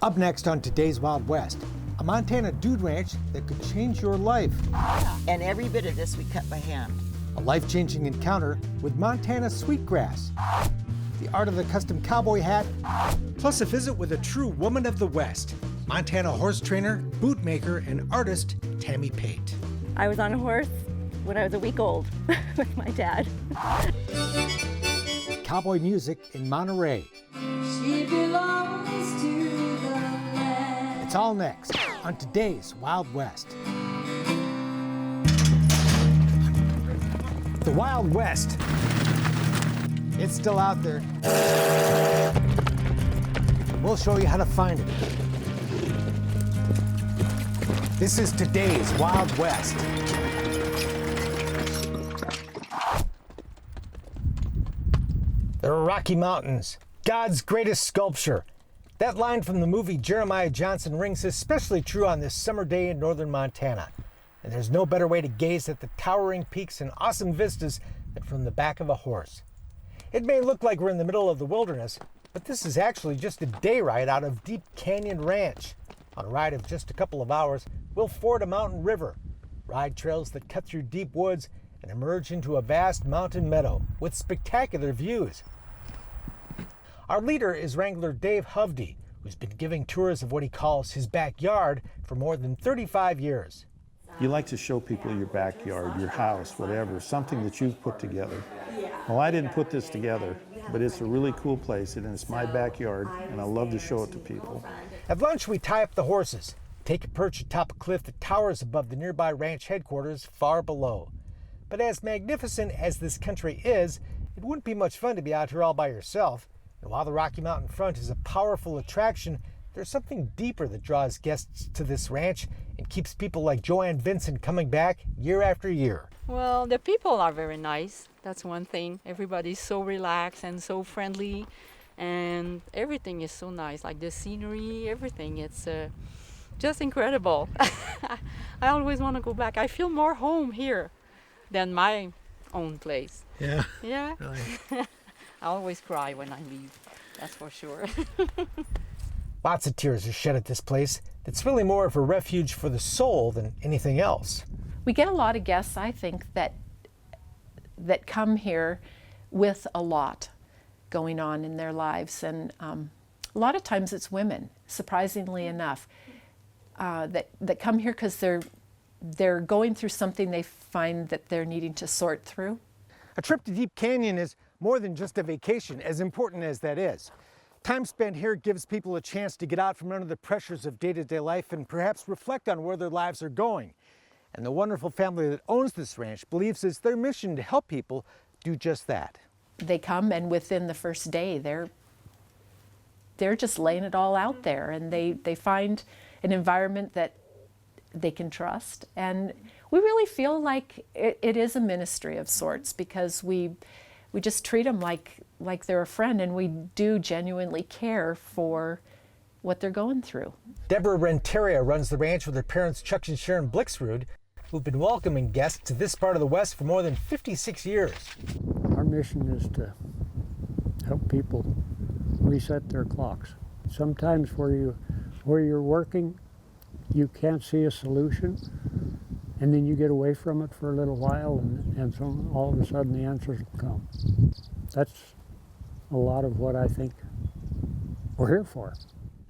Up next on today's Wild West, a Montana dude ranch that could change your life. And every bit of this we cut by hand. A life-changing encounter with Montana sweetgrass. The art of the custom cowboy hat, plus a visit with a true woman of the West, Montana horse trainer, bootmaker, and artist Tammy Pate. I was on a horse when I was a week old with my dad. Cowboy music in Monterey. She belongs to the land. It's all next on today's Wild West. The Wild West. It's still out there. We'll show you how to find it. This is today's Wild West. The Rocky Mountains, God's greatest sculpture. That line from the movie Jeremiah Johnson rings especially true on this summer day in northern Montana. And there's no better way to gaze at the towering peaks and awesome vistas than from the back of a horse. It may look like we're in the middle of the wilderness, but this is actually just a day ride out of Deep Canyon Ranch. On a ride of just a couple of hours, we'll ford a mountain river, ride trails that cut through deep woods, and emerge into a vast mountain meadow with spectacular views. Our leader is Wrangler Dave Hovde, who's been giving tours of what he calls his backyard for more than 35 years. You like to show people your backyard, your house, whatever, something that you've put together. Well, I didn't put this together, but it's a really cool place, and it's my backyard, and I love to show it to people. At lunch, we tie up the horses, take a perch atop a cliff that towers above the nearby ranch headquarters far below. But as magnificent as this country is, it wouldn't be much fun to be out here all by yourself. And while the Rocky Mountain front is a powerful attraction, there's something deeper that draws guests to this ranch and keeps people like Joanne Vincent coming back year after year. Well, the people are very nice. That's one thing. Everybody's so relaxed and so friendly, and everything is so nice, like the scenery, everything. It's just incredible. I always want to go back. I feel more home here than my own place. Yeah? Yeah. Really? I always cry when I leave, that's for sure. Lots of tears are shed at this place. It's really more of a refuge for the soul than anything else. We get a lot of guests, I think, that come here with a lot going on in their lives. And a lot of times it's women, surprisingly enough, that come here because they're going through something they find that they're needing to sort through. A trip to Deep Canyon is more than just a vacation, as important as that is. Time spent here gives people a chance to get out from under the pressures of day-to-day life and perhaps reflect on where their lives are going. And the wonderful family that owns this ranch believes it's their mission to help people do just that. They come, and within the first day, they're just laying it all out there, and they find an environment that they can trust. And we really feel like it is a ministry of sorts, because we just treat them like they're a friend, and we do genuinely care for what they're going through. Deborah Renteria runs the ranch with her parents Chuck and Sharon Blixrud, who've been welcoming guests to this part of the West for more than 56 years. Our mission is to help people reset their clocks. Sometimes where you're working, you can't see a solution, and then you get away from it for a little while, and so all of a sudden the answers will come. That's a lot of what I think we're here for.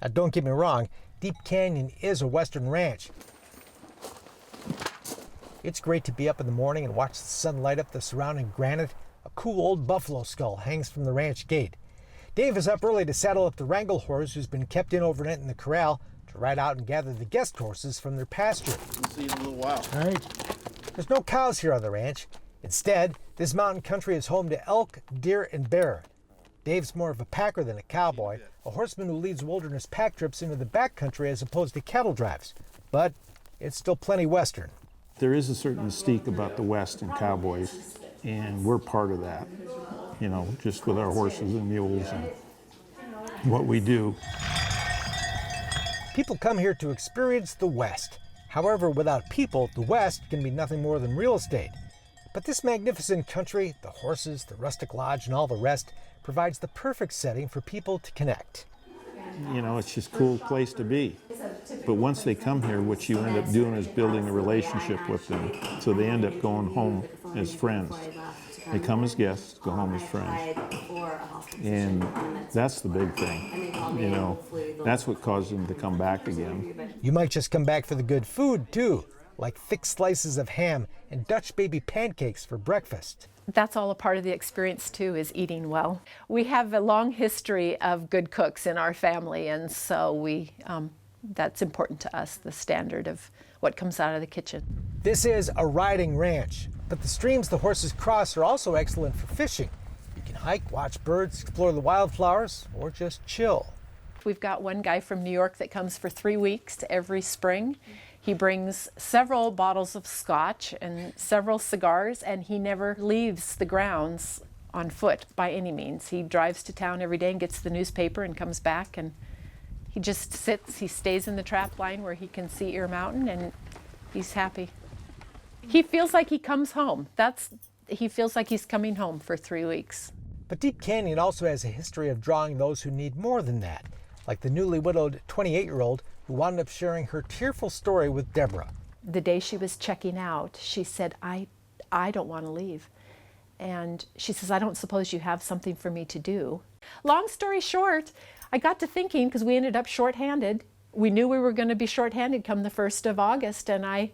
Now, don't get me wrong, Deep Canyon is a Western ranch. It's great to be up in the morning and watch the sun light up the surrounding granite. A cool old buffalo skull hangs from the ranch gate. Dave is up early to saddle up the wrangle horse who's been kept in overnight in the corral to ride out and gather the guest horses from their pasture. We'll see you in a little while. All right. There's no cows here on the ranch. Instead, this mountain country is home to elk, deer, and bear. Dave's more of a packer than a cowboy, a horseman who leads wilderness pack trips into the backcountry as opposed to cattle drives. But it's still plenty Western. There is a certain mystique about the West and cowboys, and we're part of that, you know, just with our horses and mules and what we do. People come here to experience the West. However, without people, the West can be nothing more than real estate. But this magnificent country, the horses, the rustic lodge, and all the rest, provides the perfect setting for people to connect. You know, it's just a cool place to be. But once they come here, what you end up doing is building a relationship with them. So they end up going home as friends. They come as guests, go home as friends. And that's the big thing, you know. That's what causes them to come back again. You might just come back for the good food, too, like thick slices of ham and Dutch baby pancakes for breakfast. That's all a part of the experience too, is eating well. We have a long history of good cooks in our family, and so that's important to us, the standard of what comes out of the kitchen. This is a riding ranch, but the streams the horses cross are also excellent for fishing. You can hike, watch birds, explore the wildflowers, or just chill. We've got one guy from New York that comes for 3 weeks to every spring. He brings several bottles of scotch and several cigars, and he never leaves the grounds on foot by any means. He drives to town every day and gets the newspaper and comes back, and he just sits, he stays in the trap line where he can see Ear Mountain, and he's happy. He feels like he comes home. He feels like he's coming home for 3 weeks. But Deep Canyon also has a history of drawing those who need more than that, like the newly widowed 28-year-old who wound up sharing her tearful story with Deborah. The day she was checking out, she said, I don't want to leave. And she says, I don't suppose you have something for me to do. Long story short, I got to thinking, because we ended up shorthanded. We knew we were going to be shorthanded come the 1st of August, and I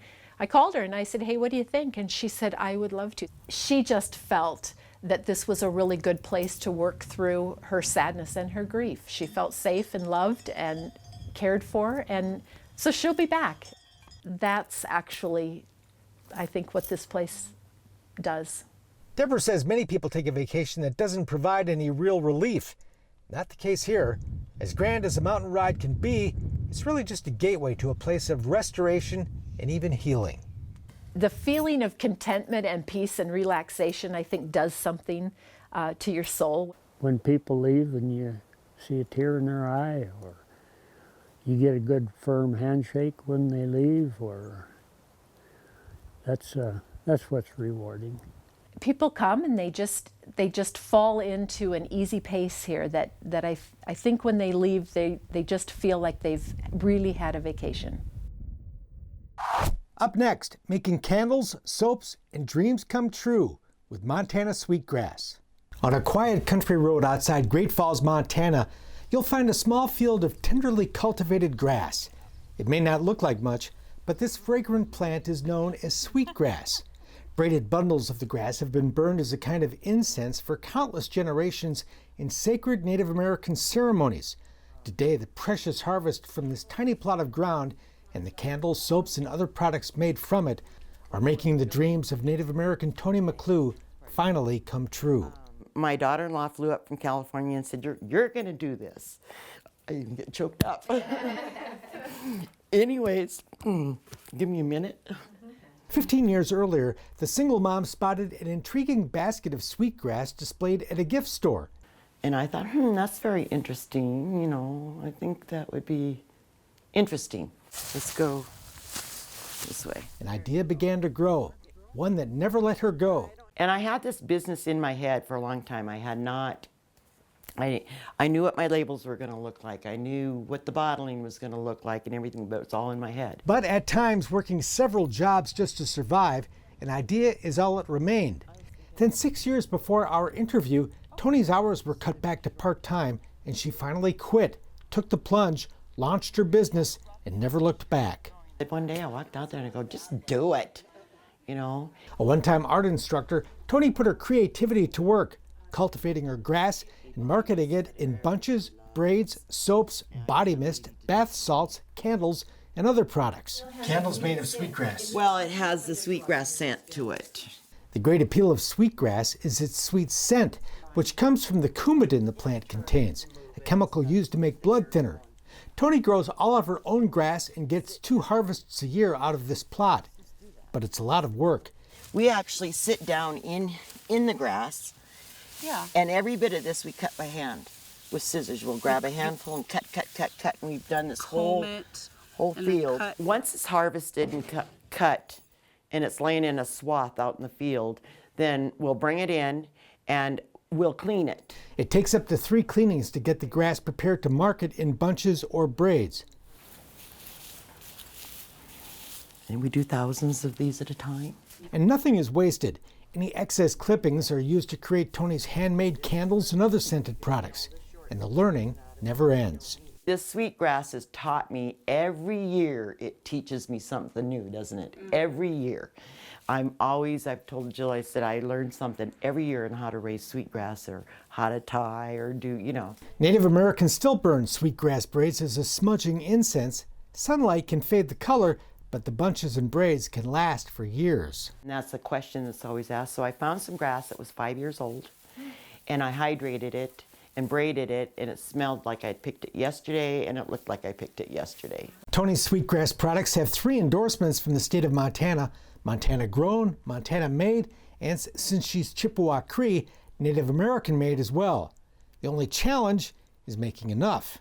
called her and I said, hey, what do you think? And she said, I would love to. She just felt that this was a really good place to work through her sadness and her grief. She felt safe and loved and cared for, and so she'll be back. That's actually, I think, what this place does. Deborah says many people take a vacation that doesn't provide any real relief. Not the case here. As grand as a mountain ride can be, it's really just a gateway to a place of restoration and even healing. The feeling of contentment and peace and relaxation, I think, does something to your soul. When people leave and you see a tear in their eye, or you get a good firm handshake when they leave, or that's what's rewarding. People come and they just fall into an easy pace here that I think when they leave, they just feel like they've really had a vacation. Up next, making candles, soaps, and dreams come true with Montana Sweetgrass. On a quiet country road outside Great Falls, Montana, you'll find a small field of tenderly cultivated grass. It may not look like much, but this fragrant plant is known as sweetgrass. Braided bundles of the grass have been burned as a kind of incense for countless generations in sacred Native American ceremonies. Today, the precious harvest from this tiny plot of ground and the candles, soaps, and other products made from it are making the dreams of Native American Tony McClue finally come true. My daughter-in-law flew up from California and said, you're going to do this. I even get choked up. Anyways, give me a minute. 15 years earlier, the single mom spotted an intriguing basket of sweetgrass displayed at a gift store. And I thought, that's very interesting. You know, I think that would be interesting. Let's go this way. An idea began to grow, one that never let her go. And I had this business in my head for a long time. I knew what my labels were going to look like. I knew what the bottling was going to look like and everything, but it's all in my head. But at times, working several jobs just to survive, an idea is all that remained. Then 6 years before our interview, Tony's hours were cut back to part-time, and she finally quit, took the plunge, launched her business, and never looked back. One day I walked out there and I go, just do it, you know. A one-time art instructor, Tony put her creativity to work, cultivating her grass and marketing it in bunches, braids, soaps, body mist, bath salts, candles, and other products. Candles made of sweetgrass. Well, it has the sweetgrass scent to it. The great appeal of sweetgrass is its sweet scent, which comes from the coumadin the plant contains, a chemical used to make blood thinner. Tony grows all of her own grass and gets 2 harvests a year out of this plot. But it's a lot of work. We actually sit down in the grass. Yeah. And every bit of this we cut by hand with scissors. We'll grab a handful and cut, and we've done this whole field. Once it's harvested and cut, and it's laying in a swath out in the field, then we'll bring it in, and we'll clean it. It takes up to 3 cleanings to get the grass prepared to market in bunches or braids. And we do thousands of these at a time. And nothing is wasted. Any excess clippings are used to create Tony's handmade candles and other scented products. And the learning never ends. This sweetgrass has taught me every year. It teaches me something new, doesn't it? Every year. I've told Jill, I said I learned something every year on how to raise sweetgrass or how to tie or do, you know. Native Americans still burn sweetgrass braids as a smudging incense. Sunlight can fade the color, but the bunches and braids can last for years. And that's the question that's always asked. So I found some grass that was 5 years old, and I hydrated it and braided it, and it smelled like I'd picked it yesterday, and it looked like I picked it yesterday. Tony's sweetgrass products have 3 endorsements from the state of Montana: Montana grown, Montana made, and since she's Chippewa Cree, Native American made as well. The only challenge is making enough.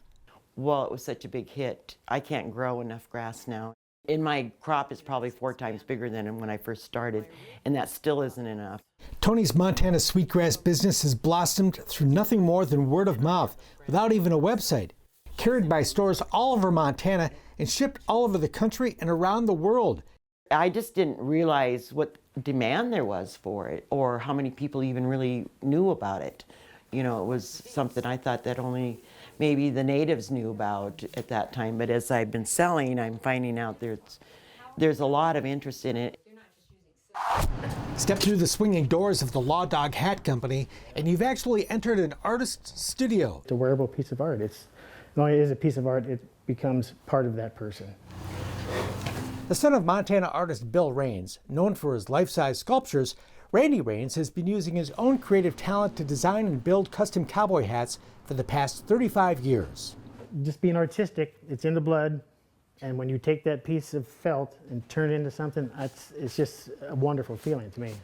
Well, it was such a big hit. I can't grow enough grass now. In my crop, it's probably 4 times bigger than when I first started, and that still isn't enough. Tony's Montana sweetgrass business has blossomed through nothing more than word of mouth, without even a website. Carried by stores all over Montana and shipped all over the country and around the world. I just didn't realize what demand there was for it, or how many people even really knew about it. You know, it was something I thought that only maybe the natives knew about at that time, but as I've been selling, I'm finding out there's a lot of interest in it. Step through the swinging doors of the Law Dog Hat Company, and you've actually entered an artist's studio. It's a wearable piece of art. Not only is it a piece of art, it becomes part of that person. The son of Montana artist Bill Raines, known for his life-size sculptures, Randy Raines has been using his own creative talent to design and build custom cowboy hats for the past 35 years. Just being artistic, it's in the blood, and when you take that piece of felt and turn it into something, it's just a wonderful feeling to me.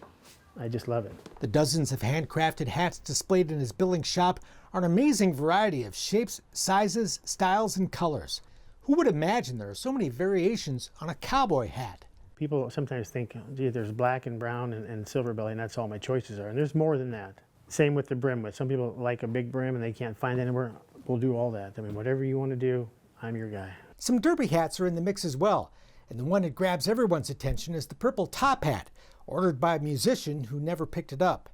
I just love it. The dozens of handcrafted hats displayed in his Billings shop are an amazing variety of shapes, sizes, styles, and colors. Who would imagine there are so many variations on a cowboy hat? People sometimes think, gee, there's black and brown and silver belly, and that's all my choices are. And there's more than that. Same with the brim. Some people like a big brim and they can't find it anywhere. We'll do all that. I mean, whatever you want to do, I'm your guy. Some derby hats are in the mix as well. And the one that grabs everyone's attention is the purple top hat, ordered by a musician who never picked it up.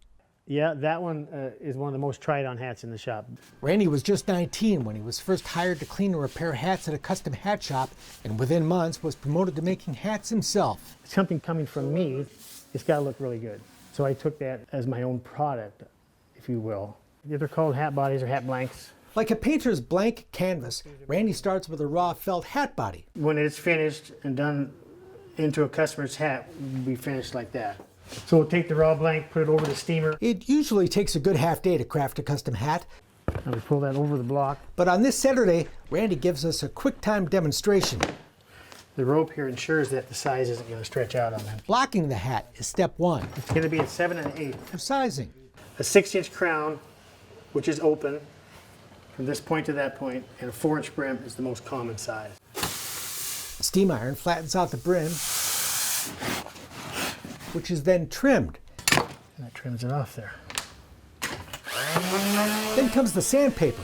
Yeah, that one is one of the most tried on hats in the shop. Randy was just 19 when he was first hired to clean and repair hats at a custom hat shop, and within months was promoted to making hats himself. Something coming from me, it's got to look really good. So I took that as my own product, if you will. They're called hat bodies or hat blanks. Like a painter's blank canvas, Randy starts with a raw felt hat body. When it's finished and done into a customer's hat, we finish like that. So we'll take the raw blank, put it over the steamer. It usually takes a good half day to craft a custom hat. And we pull that over the block. But on this Saturday, Randy gives us a quick time demonstration. The rope here ensures that the size isn't going to stretch out on them. Blocking the hat is step 1. It's going to be a 7 1/8. For sizing. A 6-inch crown, which is open from this point to that point, and a 4-inch brim is the most common size. A steam iron flattens out the brim, which is then trimmed. And that trims it off there. Then comes the sandpaper.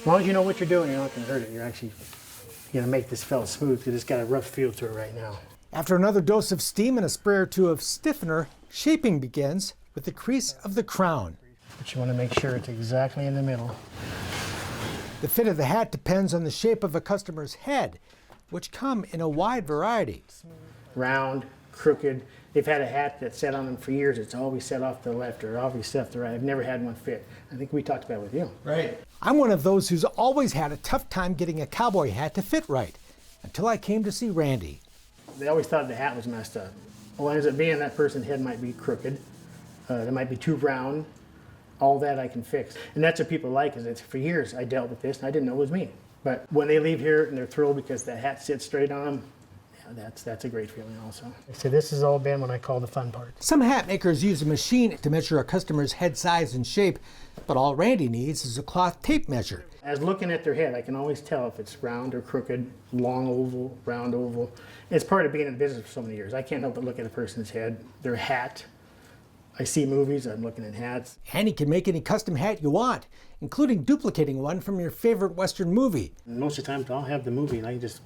As long as you know what you're doing, you're not going to hurt it. You're going to make this felt smooth because it's got a rough feel to it right now. After another dose of steam and a spray or two of stiffener, shaping begins with the crease of the crown. But you want to make sure it's exactly in the middle. The fit of the hat depends on the shape of a customer's head, which come in a wide variety. Round, crooked. They've had a hat that sat on them for years. It's always set off to the left or always set off to the right. I've never had one fit. I think we talked about it with you. Right. I'm one of those who's always had a tough time getting a cowboy hat to fit right, until I came to see Randy. They always thought the hat was messed up. Well, it ends up being that person's head might be crooked. They might be too round. All that I can fix. And that's what people like, is it's for years I dealt with this and I didn't know it was me. But when they leave here and they're thrilled because the hat sits straight on them, yeah, that's a great feeling also. So this has all been what I call the fun part. Some hat makers use a machine to measure a customer's head size and shape, but all Randy needs is a cloth tape measure. As looking at their head, I can always tell if it's round or crooked, long oval, round oval. It's part of being in business for so many years. I can't help but look at a person's head, their hat, I see movies, I'm looking at hats. And he can make any custom hat you want, including duplicating one from your favorite Western movie. And most of the time, I'll have the movie and I can just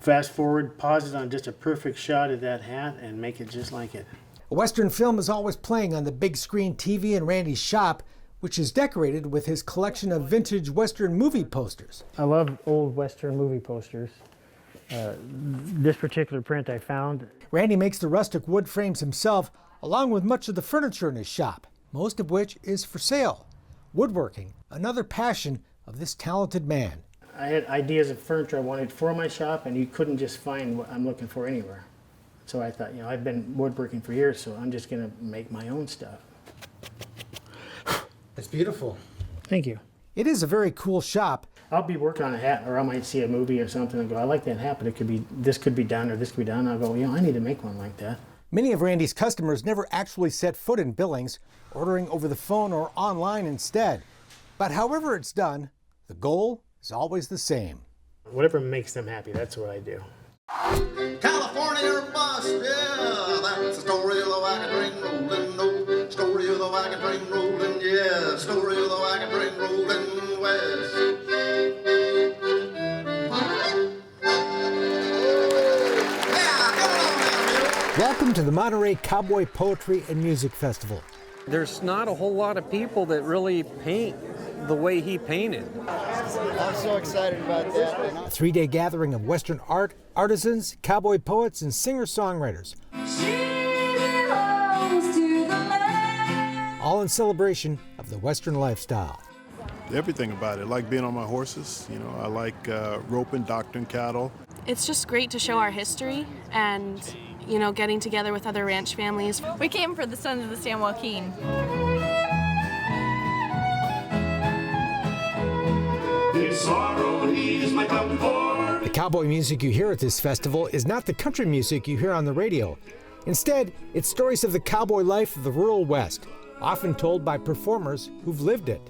fast forward, pause it on just a perfect shot of that hat and make it just like it. A Western film is always playing on the big screen TV in Randy's shop, which is decorated with his collection of vintage Western movie posters. I love old Western movie posters. This particular print I found. Randy makes the rustic wood frames himself, along with much of the furniture in his shop, most of which is for sale. Woodworking, another passion of this talented man. I had ideas of furniture I wanted for my shop, and you couldn't just find what I'm looking for anywhere. So I thought, I've been woodworking for years, so I'm just going to make my own stuff. It's beautiful. Thank you. It is a very cool shop. I'll be working on a hat, or I might see a movie or something and go, I like that hat, but this could be done or this could be done. I'll go, I need to make one like that. Many of Randy's customers never actually set foot in Billings, ordering over the phone or online instead. But however it's done, the goal is always the same. Whatever makes them happy, that's what I do. California or bust, yeah, that's the story of the wagon train rolling, no, story of the wagon train rolling, yeah, story of the wagon train rolling west. Welcome to the Monterey Cowboy Poetry and Music Festival. There's not a whole lot of people that really paint the way he painted. I'm so excited about that. A 3-day gathering of Western art, artisans, cowboy poets, and singer-songwriters. All in celebration of the Western lifestyle. Everything about it. I like being on my horses. I like roping, doctoring cattle. It's just great to show our history and, getting together with other ranch families. We came for the Sons of the San Joaquin. The cowboy music you hear at this festival is not the country music you hear on the radio. Instead, it's stories of the cowboy life of the rural West, often told by performers who've lived it.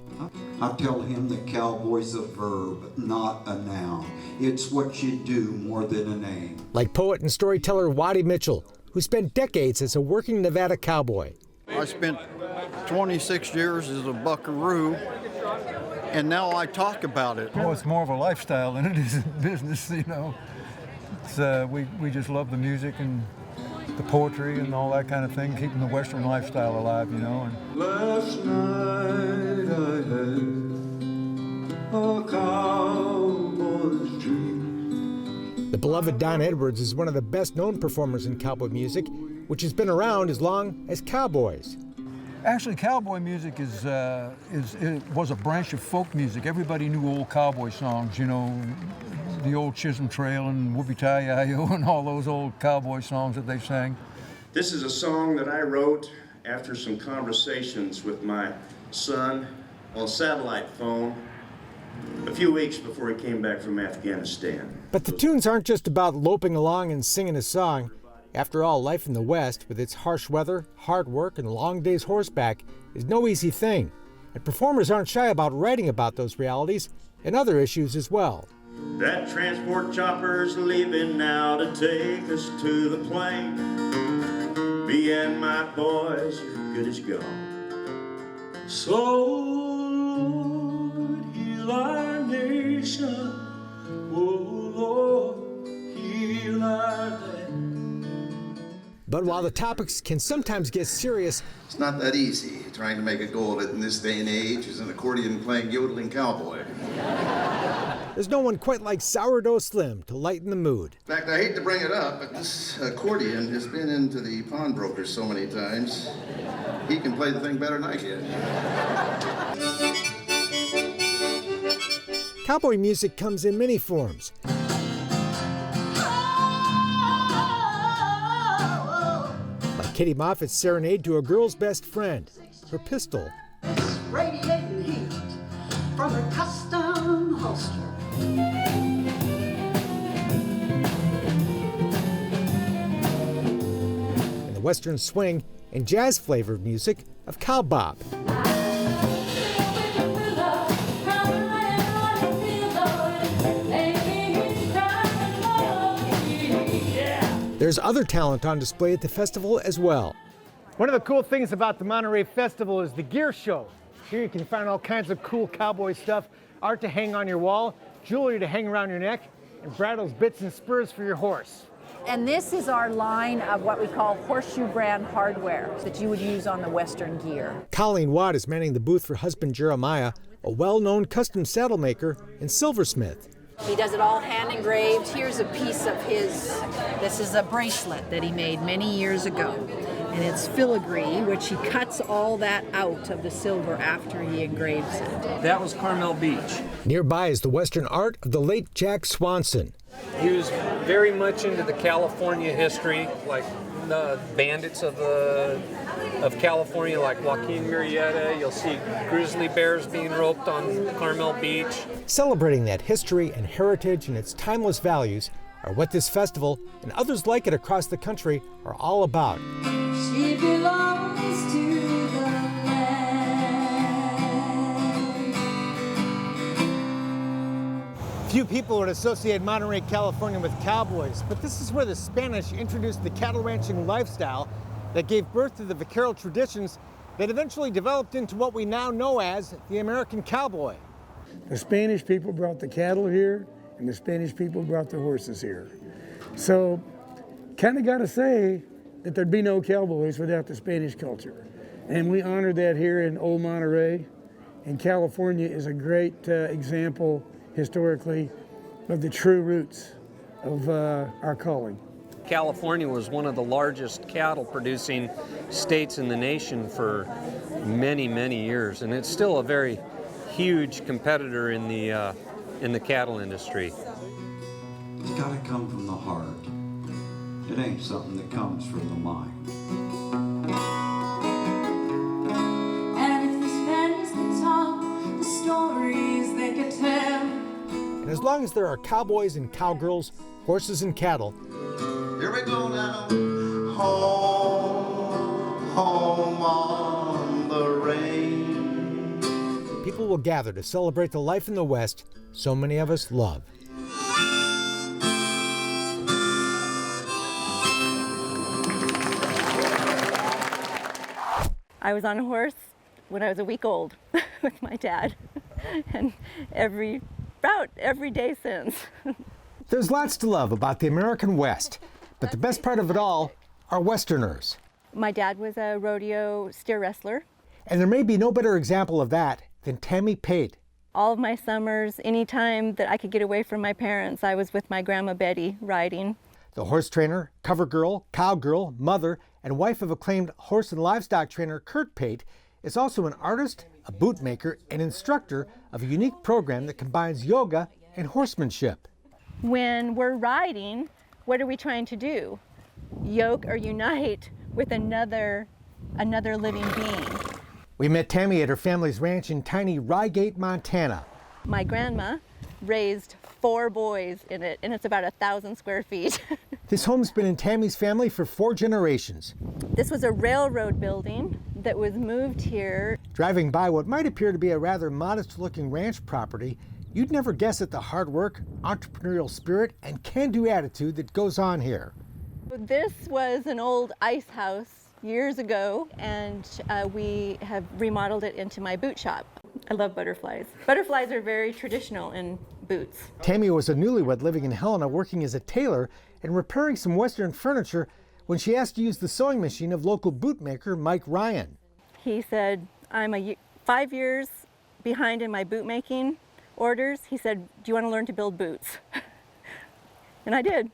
I tell him that cowboy's a verb, not a noun. It's what you do more than a name. Like poet and storyteller Waddy Mitchell, who spent decades as a working Nevada cowboy. I spent 26 years as a buckaroo, and now I talk about it. Well, it's more of a lifestyle than it is a business, It's, we just love the music and the poetry and all that kind of thing, keeping the Western lifestyle alive, And Last night I had a cowboy's dream. The beloved Don Edwards is one of the best-known performers in cowboy music, which has been around as long as cowboys. Actually, cowboy music it was a branch of folk music. Everybody knew old cowboy songs, the old Chisholm Trail and Whoopie-Tie-Yi-Yo and all those old cowboy songs that they sang. This is a song that I wrote after some conversations with my son on satellite phone a few weeks before he came back from Afghanistan. But the tunes aren't just about loping along and singing a song. After all, life in the West, with its harsh weather, hard work, and long days horseback, is no easy thing. And performers aren't shy about writing about those realities and other issues as well. That transport chopper's leaving now to take us to the plain. Me and my boys are good as gone. So, Lord, heal our nation. Oh, Lord, heal our land. But while the topics can sometimes get serious, It's not that easy trying to make a go of it in this day and age as an accordion-playing, yodeling cowboy. there's no one quite like Sourdough Slim to lighten the mood. In fact, I hate to bring it up, but this accordion has been into the pawnbrokers so many times. He can play the thing better than I can. Cowboy music comes in many forms. Like Kitty Moffat's serenade to a girl's best friend, her pistol. Radiating heat from her custom holster. And the Western swing and jazz-flavored music of cowbop. There's other talent on display at the festival as well. One of the cool things about the Monterey Festival is the gear show. Here you can find all kinds of cool cowboy stuff, art to hang on your wall, jewelry to hang around your neck, and bridles, bits, and spurs for your horse. And this is our line of what we call horseshoe brand hardware that you would use on the Western gear. Colleen Watt is manning the booth for husband Jeremiah, a well-known custom saddle maker and silversmith. He does it all hand engraved. Here's a piece of his, this is a bracelet that he made many years ago. And it's filigree, which he cuts all that out of the silver after he engraves it. That was Carmel Beach. Nearby is the Western art of the late Jack Swanson. He was very much into the California history, like the bandits of California, like Joaquin Murrieta. You'll see grizzly bears being roped on Carmel Beach. Celebrating that history and heritage and its timeless values are what this festival and others like it across the country are all about. She belongs to the land. Few people would associate Monterey, California with cowboys, but this is where the Spanish introduced the cattle ranching lifestyle that gave birth to the vaquero traditions that eventually developed into what we now know as the American cowboy. The Spanish people brought the cattle here, and the Spanish people brought the horses here. So, kind of got to say that there'd be no cowboys without the Spanish culture. And we honor that here in Old Monterey. And California is a great example, historically, of the true roots of our calling. California was one of the largest cattle producing states in the nation for many, many years. And it's still a very huge competitor in the cattle industry. It's got to come from the heart. It ain't something that comes from the mind. And if the Spanish could talk, the stories they could tell. And as long as there are cowboys and cowgirls, horses and cattle, here we go now. Home, home on the range. people will gather to celebrate the life in the West so many of us love. I was on a horse when I was a week old with my dad, and every day since. There's lots to love about the American West, but the best part of it all are Westerners. My dad was a rodeo steer wrestler. And there may be no better example of that than Tammy Pate. All of my summers, anytime that I could get away from my parents, I was with my grandma Betty riding. The horse trainer, cover girl, cowgirl, mother, and wife of acclaimed horse and livestock trainer Kurt Pate is also an artist, a bootmaker, and instructor of a unique program that combines yoga and horsemanship. When we're riding, what are we trying to do? Yoke or unite with another living being. We met Tammy at her family's ranch in tiny Rygate, Montana. My grandma raised 4 boys in it, and it's about 1,000 square feet. This home's been in Tammy's family for 4 generations. This was a railroad building that was moved here. Driving by what might appear to be a rather modest-looking ranch property, you'd never guess at the hard work, entrepreneurial spirit, and can-do attitude that goes on here. This was an old ice house years ago, and we have remodeled it into my boot shop. I love butterflies. Butterflies are very traditional in boots. Tammy was a newlywed living in Helena, working as a tailor and repairing some Western furniture when she asked to use the sewing machine of local bootmaker Mike Ryan. He said, I'm 5 years behind in my bootmaking orders. He said, do you want to learn to build boots? And I did.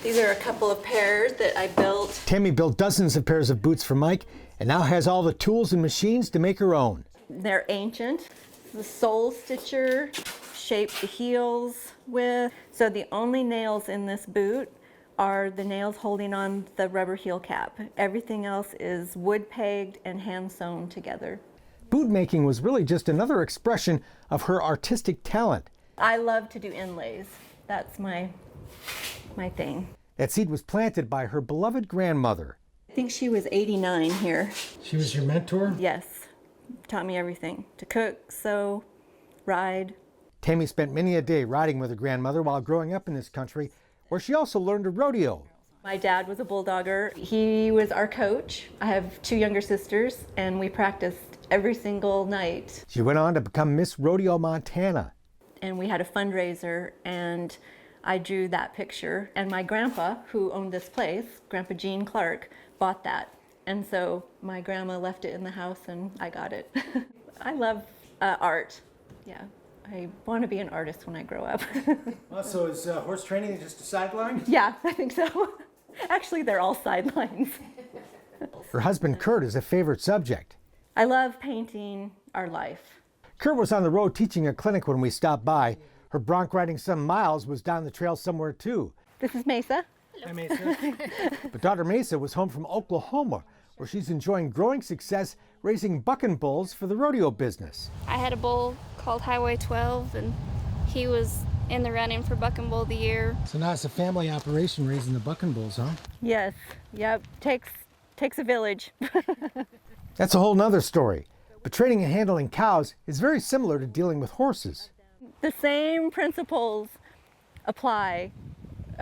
These are a couple of pairs that I built. Tammy built dozens of pairs of boots for Mike and now has all the tools and machines to make her own. They're ancient. The sole stitcher shaped the heels with. So the only nails in this boot are the nails holding on the rubber heel cap. Everything else is wood pegged and hand sewn together. Boot making was really just another expression of her artistic talent. I love to do inlays. That's my thing. That seed was planted by her beloved grandmother. I think she was 89 here. She was your mentor? Yes. Taught me everything. To cook, sew, ride. Tammy spent many a day riding with her grandmother while growing up in this country, where she also learned to rodeo My dad was a bulldogger. He was our coach. I have 2 younger sisters, and we practiced every single night. She went on to become Miss Rodeo Montana. And we had a fundraiser, and I drew that picture. And my grandpa, who owned this place, Grandpa Gene Clark, bought that. And so my grandma left it in the house, and I got it. I love art. Yeah, I want to be an artist when I grow up. Well, so is horse training just a sideline? Yeah, I think so. Actually, they're all sidelines. Her husband Kurt is a favorite subject. I love painting our life. Kurt was on the road teaching a clinic when we stopped by. Her bronc riding son Miles was down the trail somewhere too. This is Mesa. Hi, Mesa. But daughter Mesa was home from Oklahoma, where she's enjoying growing success raising bucking bulls for the rodeo business. I had a bull called Highway 12, and he was in the running for Bucking Bull of the Year. So now it's a family operation raising the bucking bulls, huh? Yes, yep, takes a village. That's a whole nother story. But training and handling cows is very similar to dealing with horses. The same principles apply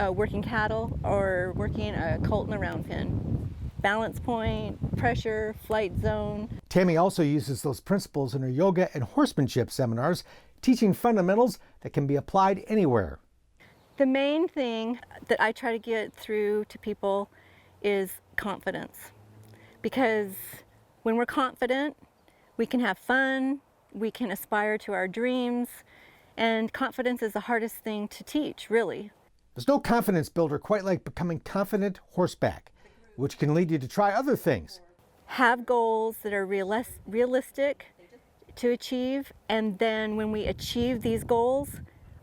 working cattle or working a colt and a round pen. Balance point, pressure, flight zone. Tammy also uses those principles in her yoga and horsemanship seminars, teaching fundamentals that can be applied anywhere. The main thing that I try to get through to people is confidence. Because when we're confident, we can have fun, we can aspire to our dreams, and confidence is the hardest thing to teach, really. There's no confidence builder quite like becoming confident horseback, which can lead you to try other things. Have goals that are realistic to achieve, and then when we achieve these goals,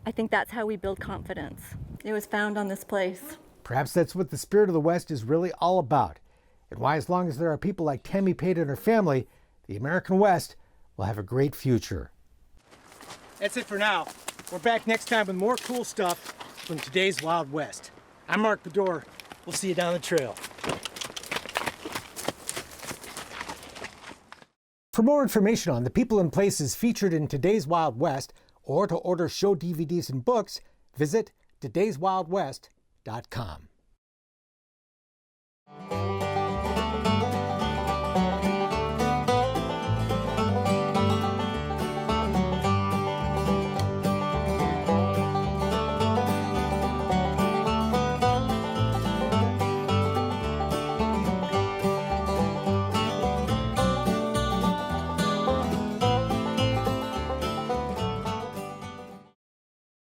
I think that's how we build confidence. It was found on this place. Perhaps that's what the Spirit of the West is really all about, and why, as long as there are people like Tammy Pate and her family, the American West will have a great future. That's it for now. We're back next time with more cool stuff from today's Wild West. I'm Mark Bedore. We'll see you down the trail. For more information on the people and places featured in today's Wild West, or to order show DVDs and books, visit todayswildwest.com.